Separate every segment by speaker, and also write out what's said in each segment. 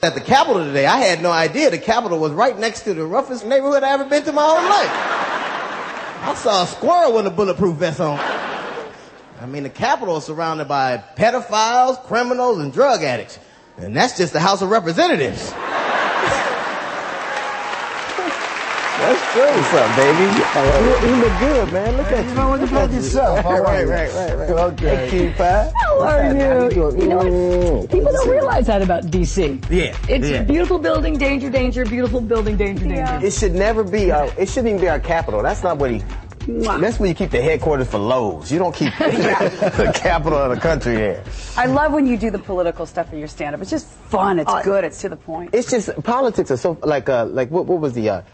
Speaker 1: At the Capitol today, I had no idea the Capitol was right next to the roughest neighborhood I ever been to my whole life. I saw a squirrel with a bulletproof vest on. I mean, the Capitol is surrounded by pedophiles, criminals, and drug addicts. And that's just the House of Representatives.
Speaker 2: That's true. What's up, baby? You look good, man. Look at you.
Speaker 3: You know what about yourself. All right.
Speaker 2: Okay. Hey, Q Pie.
Speaker 4: How are you? You know what? People don't realize that about D.C.
Speaker 1: Yeah.
Speaker 4: It's a beautiful building, danger, danger, beautiful building, danger, danger.
Speaker 2: It should never be it shouldn't even be our capital. That's not what that's where you keep the headquarters for Lowe's. You don't keep the capital of the country there.
Speaker 5: I love when you do the political stuff in your stand-up. It's just fun. It's good. It's to the point.
Speaker 2: It's just, politics are so, like what was the,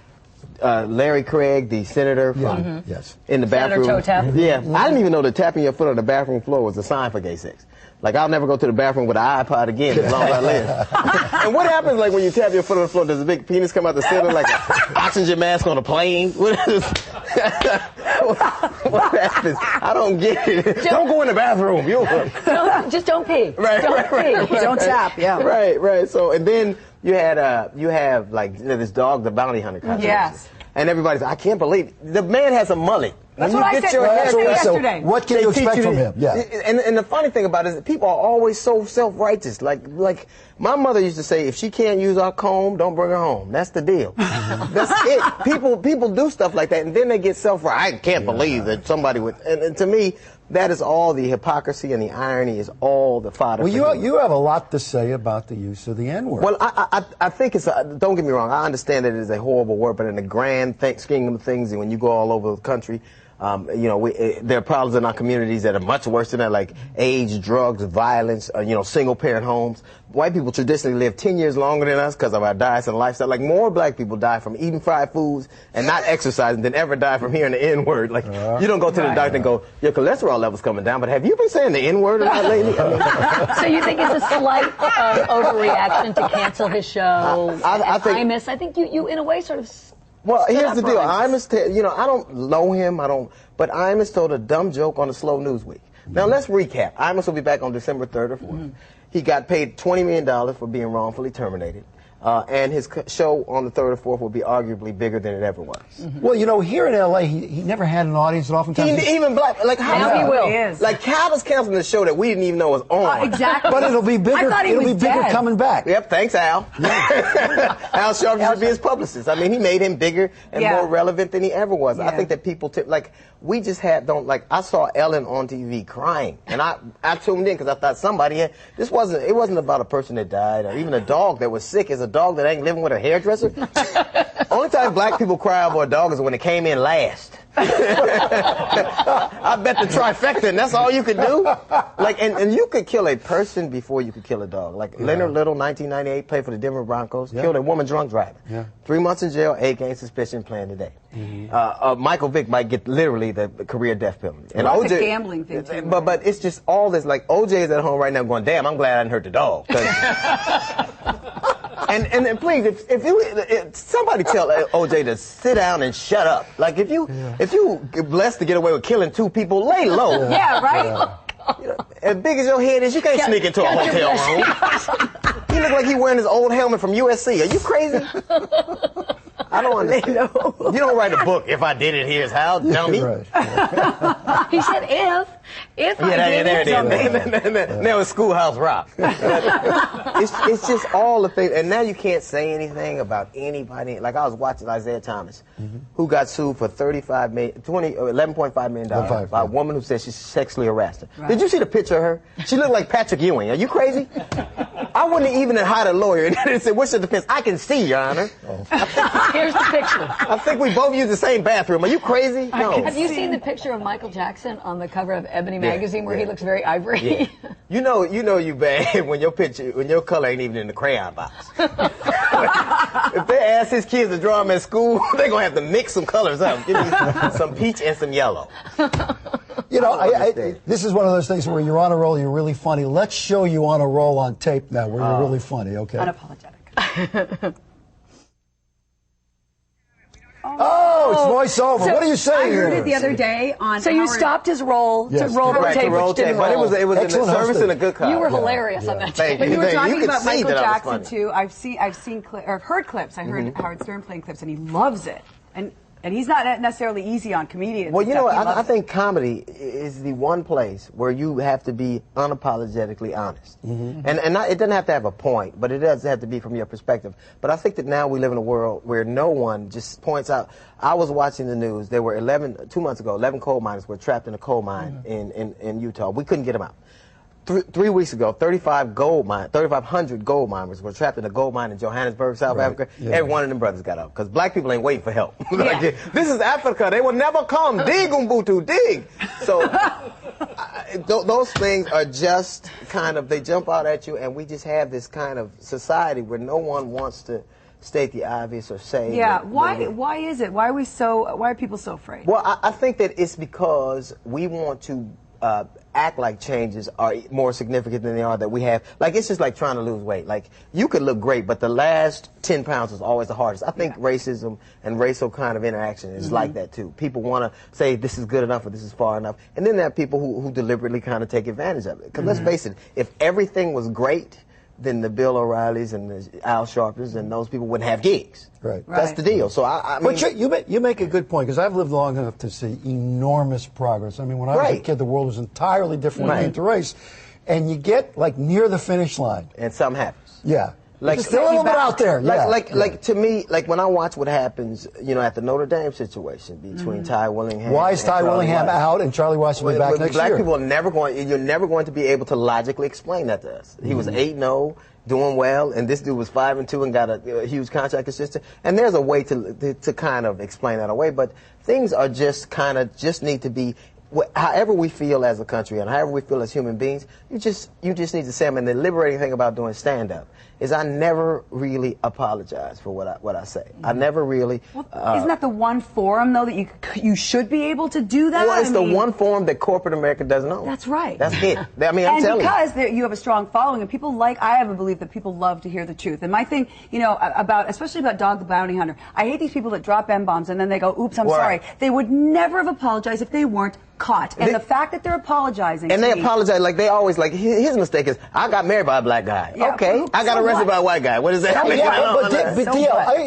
Speaker 2: Larry Craig, the senator from in the bathroom.
Speaker 4: Senator Toe Tap.
Speaker 2: Yeah, I didn't even know that tapping your foot on the bathroom floor was a sign for gay sex. Like, I'll never go to the bathroom with an iPod again as long as I live. And what happens, like, when you tap your foot on the floor? Does a big penis come out the center like an oxygen mask on a plane? What happens? I don't get it. Don't go in the bathroom.
Speaker 4: Just don't pee.
Speaker 2: Right,
Speaker 4: don't pee.
Speaker 5: Don't tap. Yeah.
Speaker 2: Right. So, and then you have like this dog, the bounty hunter contest.
Speaker 5: Yes.
Speaker 2: And everybody's, I can't believe the man has a mullet.
Speaker 5: That's what I said yesterday.
Speaker 3: What can you expect from him? Yeah.
Speaker 2: And the funny thing about it is that people are always so self-righteous. Like my mother used to say, if she can't use our comb, don't bring her home. That's the deal. That's it. People do stuff like that, and then they get self-righteous. I can't believe that somebody would. And to me, that is all the hypocrisy and the irony is all the fodder.
Speaker 3: Well, you have a lot to say about the use of the N-word.
Speaker 2: Well, I think it's don't get me wrong. I understand that it is a horrible word, but in the grand scheme of things, and when you go all over the country, there are problems in our communities that are much worse than that, like AIDS, drugs, violence, single-parent homes. White people traditionally live 10 years longer than us because of our diets and lifestyle. Like, more black people die from eating fried foods and not exercising than ever die from hearing the N-word. Like, you don't go to the doctor and go, your cholesterol level's coming down, but have you been saying the N-word a lot lately?
Speaker 4: So you think it's a slight overreaction to cancel his show? I think you in a way sort of...
Speaker 2: Well, here's the deal. Imus, I don't know him, but Imus told a dumb joke on the Slow News Week. Now, let's recap. Imus will be back on December 3rd or 4th. He got paid $20 million for being wrongfully terminated. And his show on the 3rd or 4th will be arguably bigger than it ever was.
Speaker 3: Well, here in L.A., he never had an audience, and oftentimes...
Speaker 2: Even black... Like, how...
Speaker 4: Now he will.
Speaker 2: Like, Cal was canceling the show that we didn't even know was on.
Speaker 5: Exactly.
Speaker 3: But it'll be bigger. It'll be bigger coming back.
Speaker 2: Yep, thanks, Al. Al Sharpton should be his publicist. I mean, he made him bigger and more relevant than he ever was. I think that people... we just I saw Ellen on TV crying, and I tuned in because I thought somebody had... It wasn't about a person that died or even a dog that was sick. It's a dog that ain't living with a hairdresser. Only time black people cry over a dog is when it came in last. I bet the trifecta, and that's all you could do. Like, and you could kill a person before you could kill a dog. Like Leonard Little, 1998, played for the Denver Broncos, killed a woman drunk driving. 3 months in jail, 8 games suspension, playing today. Michael Vick might get literally the career death penalty. And
Speaker 5: Well,
Speaker 2: OJ,
Speaker 5: that's a gambling thing too.
Speaker 2: But it's just all this. Like, OJ is at home right now going, damn, I'm glad I didn't hurt the dog. And please, if somebody tell OJ to sit down and shut up. Like, if you blessed to get away with killing 2 people, lay low.
Speaker 5: Yeah, right?
Speaker 2: As big as your head is, you can't sneak into a hotel room. He look like he wearing his old helmet from USC. Are you crazy? I don't understand. You don't write a book, if I did it, here's how, dummy.
Speaker 4: He said if I did it.
Speaker 2: Now it's Schoolhouse Rock. It's just all the things, and now you can't say anything about anybody. Like, I was watching Isaiah Thomas, who got sued for $11.5 million by a woman who said she sexually harassed her. Right. Did you see the picture of her? She looked like Patrick Ewing. Are you crazy? I wouldn't even have hired a lawyer and said, what's the defense? I can see, Your Honor.
Speaker 4: Here's the picture.
Speaker 2: I think we both use the same bathroom. Are you crazy? No.
Speaker 4: Have you seen the picture of Michael Jackson on the cover of Ebony magazine where he looks very ivory?
Speaker 2: You know you bad when your color ain't even in the crayon box. If they ask his kids to draw them at school, they're gonna have to mix some colors up. Give me some peach and some yellow.
Speaker 3: This is one of those things where you're on a roll, you're really funny. Let's show you on a roll on tape now where you're really funny, okay?
Speaker 5: Unapologetic.
Speaker 3: Oh! Oh, it's voiceover. What are you saying
Speaker 5: I heard
Speaker 3: here?
Speaker 5: it the other day on.
Speaker 4: So you
Speaker 5: Howard-
Speaker 4: stopped his role to roll the tape, which didn't
Speaker 2: but
Speaker 4: roll.
Speaker 2: it was in the
Speaker 3: Excellent
Speaker 2: service
Speaker 3: hosting.
Speaker 2: and a good cause.
Speaker 4: You were hilarious on that tape.
Speaker 5: But you were talking
Speaker 2: could
Speaker 5: about
Speaker 2: see
Speaker 5: Michael
Speaker 2: that I was
Speaker 5: Jackson
Speaker 2: funny.
Speaker 5: too. I've seen or heard clips. I heard Howard Stern playing clips, and he loves it. And he's not necessarily easy on comedians.
Speaker 2: Well, you know what?
Speaker 5: He
Speaker 2: I
Speaker 5: loves
Speaker 2: think comedy is the one place where you have to be unapologetically honest. And it doesn't have to have a point, but it does have to be from your perspective. But I think that now we live in a world where no one just points out. I was watching the news. There were 2 months ago, 11 coal miners were trapped in a coal mine in Utah. We couldn't get them out. 3 weeks ago, 3,500 gold miners were trapped in a gold mine in Johannesburg, South Africa.
Speaker 3: Yeah.
Speaker 2: Every one of them brothers got out because black people ain't waiting for help.
Speaker 5: Yeah.
Speaker 2: This is Africa. They will never come. Dig, Umbutu, dig. So those things are just kind of, they jump out at you, and we just have this kind of society where no one wants to state the obvious or say.
Speaker 5: Yeah.
Speaker 2: that-
Speaker 5: Why is it? Why are people so afraid?
Speaker 2: Well, I think that it's because we want to act like changes are more significant than they are that we have. Like, it's just like trying to lose weight. Like, you could look great, but the last 10 pounds is always the hardest. I think racism and racial kind of interaction is like that, too. People want to say this is good enough or this is far enough. And then there are people who deliberately kind of take advantage of it. Because let's face it, if everything was great, then the Bill O'Reillys and the Al Sharptons and those people wouldn't have gigs.
Speaker 3: Right.
Speaker 2: That's the deal. So, I mean...
Speaker 3: But you make a good point, because I've lived long enough to see enormous progress. I mean, when I was a kid, the world was entirely different when it came to race. And you get, like, near the finish line.
Speaker 2: And something happens.
Speaker 3: Yeah.
Speaker 2: Like,
Speaker 3: Just a little bit out there.
Speaker 2: Like to me, like when I watch what happens, at the Notre Dame situation between Ty Willingham.
Speaker 3: Why is
Speaker 2: and
Speaker 3: Ty
Speaker 2: Charlie
Speaker 3: Willingham
Speaker 2: White.
Speaker 3: out and Charlie White will be back next
Speaker 2: Black
Speaker 3: year?
Speaker 2: people are you're never going to be able to logically explain that to us. He was 8-0, doing well, and this dude was 5-2 and got a huge contract assistant. And there's a way to kind of explain that away, but things are just need to be. However we feel as a country and however we feel as human beings, you just need to say them. And the liberating thing about doing stand-up is I never really apologize for what I say. I never really.
Speaker 5: Isn't that the one forum though that you should be able to do that?
Speaker 2: Well, it's the one forum that corporate America doesn't own.
Speaker 5: That's right.
Speaker 2: That's it. I mean, I'm telling you.
Speaker 5: And because you have a strong following, and people I have a belief that people love to hear the truth. And my thing, especially about Dog the Bounty Hunter, I hate these people that drop M-bombs and then they go, "Oops, I'm sorry." They would never have apologized if they weren't caught. And the fact that they're apologizing.
Speaker 2: And they apologize like they always his mistake is I got married by a black guy.
Speaker 5: Yeah,
Speaker 2: okay, I got arrested by a white guy. What does that mean?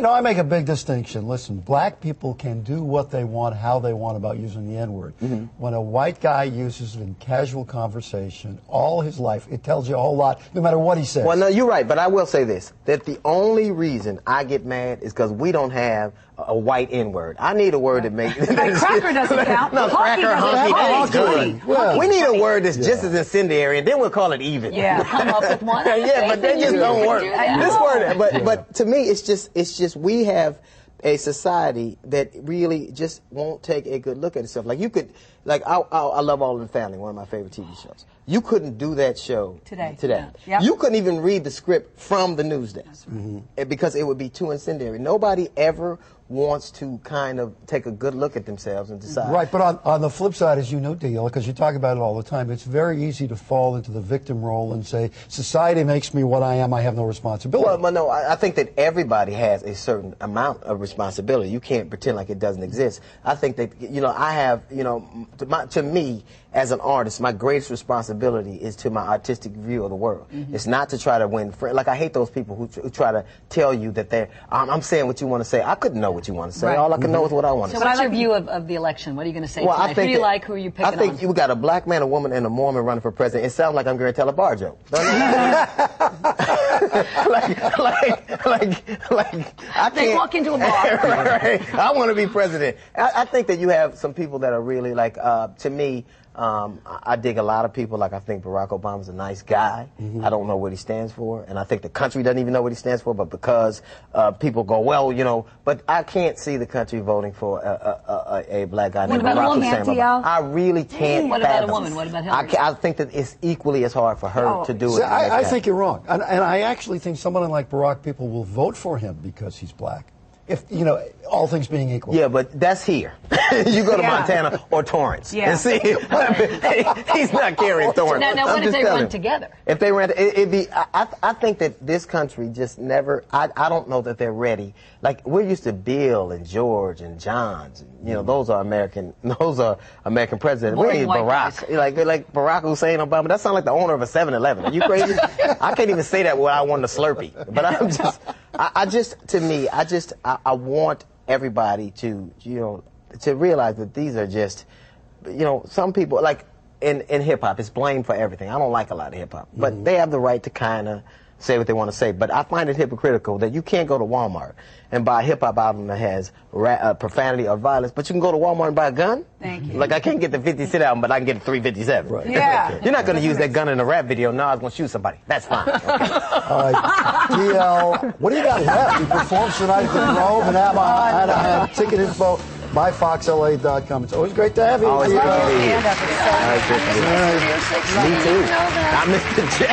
Speaker 3: I make a big distinction. Listen, black people can do what they want, how they want about using the N-word. When a white guy uses it in casual conversation all his life, it tells you a whole lot, no matter what he says.
Speaker 2: Well, no, you're right, but I will say this, that the only reason I get mad is because we don't have a white N-word. I need a word that makes...
Speaker 5: Like cracker doesn't count.
Speaker 2: No, cracker, hunky, that ain't good.
Speaker 3: Well,
Speaker 2: we need a word that's just as incendiary, and then we'll call it even.
Speaker 4: Yeah, come up with one.
Speaker 2: Yeah, but they just don't work.
Speaker 4: Do that.
Speaker 2: This word, but to me, it's just we have a society that really just won't take a good look at itself. Like you could, I love All in the Family, one of my favorite TV shows. You couldn't do that show today.
Speaker 5: Yeah. Yep.
Speaker 2: You couldn't even read the script from the news desk because it would be too incendiary. Nobody ever wants to kind of take a good look at themselves and decide.
Speaker 3: Right, but on the flip side, as you know, Deal, because you talk about it all the time, it's very easy to fall into the victim role and say, society makes me what I am, I have no responsibility.
Speaker 2: Well, but no, I think that everybody has a certain amount of responsibility. You can't pretend like it doesn't exist. I think that, I have, to me, as an artist, my greatest responsibility is to my artistic view of the world. It's not to try to win friends. Like, I hate those people who try to tell you that I'm saying what you want to say. I couldn't know what you want to say.
Speaker 5: Right.
Speaker 2: All I can know is what I want to
Speaker 4: So
Speaker 2: say.
Speaker 4: what's your view of the election? What are you going to say
Speaker 2: Well,
Speaker 4: tonight? Who do you like? Who are you picking
Speaker 2: I think
Speaker 4: on?
Speaker 2: you got a black man, a woman, and a Mormon running for president. It sounds like I'm going to tell a bar joke. Don't it? I
Speaker 4: They
Speaker 2: can't
Speaker 4: walk into a bar.
Speaker 2: right. I want to be president. I think that you have some people that are really to me. I dig a lot of people. Like, I think Barack Obama's a nice guy. I don't know what he stands for, and I think the country doesn't even know what he stands for. But because people go, well, but I can't see the country voting for a black guy named
Speaker 4: about
Speaker 2: Barack
Speaker 4: a woman,
Speaker 2: Hussein Obama. I really can't.
Speaker 4: What about a
Speaker 2: fathom.
Speaker 4: woman? What about Hillary?
Speaker 2: I think that it's equally as hard for her to do it.
Speaker 3: I think you're wrong. And I actually think someone like Barack, people will vote for him because he's black. if, you know, all things being equal.
Speaker 2: Yeah, but that's here. You go to Montana or Torrance and see him. He's not carrying Torrance.
Speaker 4: Now what if they run together?
Speaker 2: If they ran, it'd be. I think that this country just never. I don't know that they're ready. Like we're used to Bill and George and Johns. And, you know, those are American. Those are American presidents. We ain't Barack. Like Barack Hussein Obama. That sounds like the owner of a 7-Eleven. Are you crazy? I can't even say that without wanting a Slurpee. But I'm just. I want everybody to, you know, to realize that these are just, you know, some people, like in hip hop, it's blamed for everything. I don't like a lot of hip hop, but they have the right to kind of say what they want to say. But I find it hypocritical that you can't go to Walmart and buy a hip hop album that has profanity or violence, but you can go to Walmart and buy a gun.
Speaker 5: Thank you.
Speaker 2: Like I can't get the 50 Cent album, but I can get the 357.
Speaker 3: Right.
Speaker 5: Yeah.
Speaker 2: You're not going to use that gun in a rap video. No, I was going to shoot somebody. That's fine. Okay.
Speaker 3: All right, DL, what do you got left? He performs tonight at the Grove and Anaheim. Ticket info, myfoxla.com. It's always great to have you.
Speaker 2: Always good to be here.
Speaker 5: Stand up. It's so
Speaker 2: Me too. I missed the jet.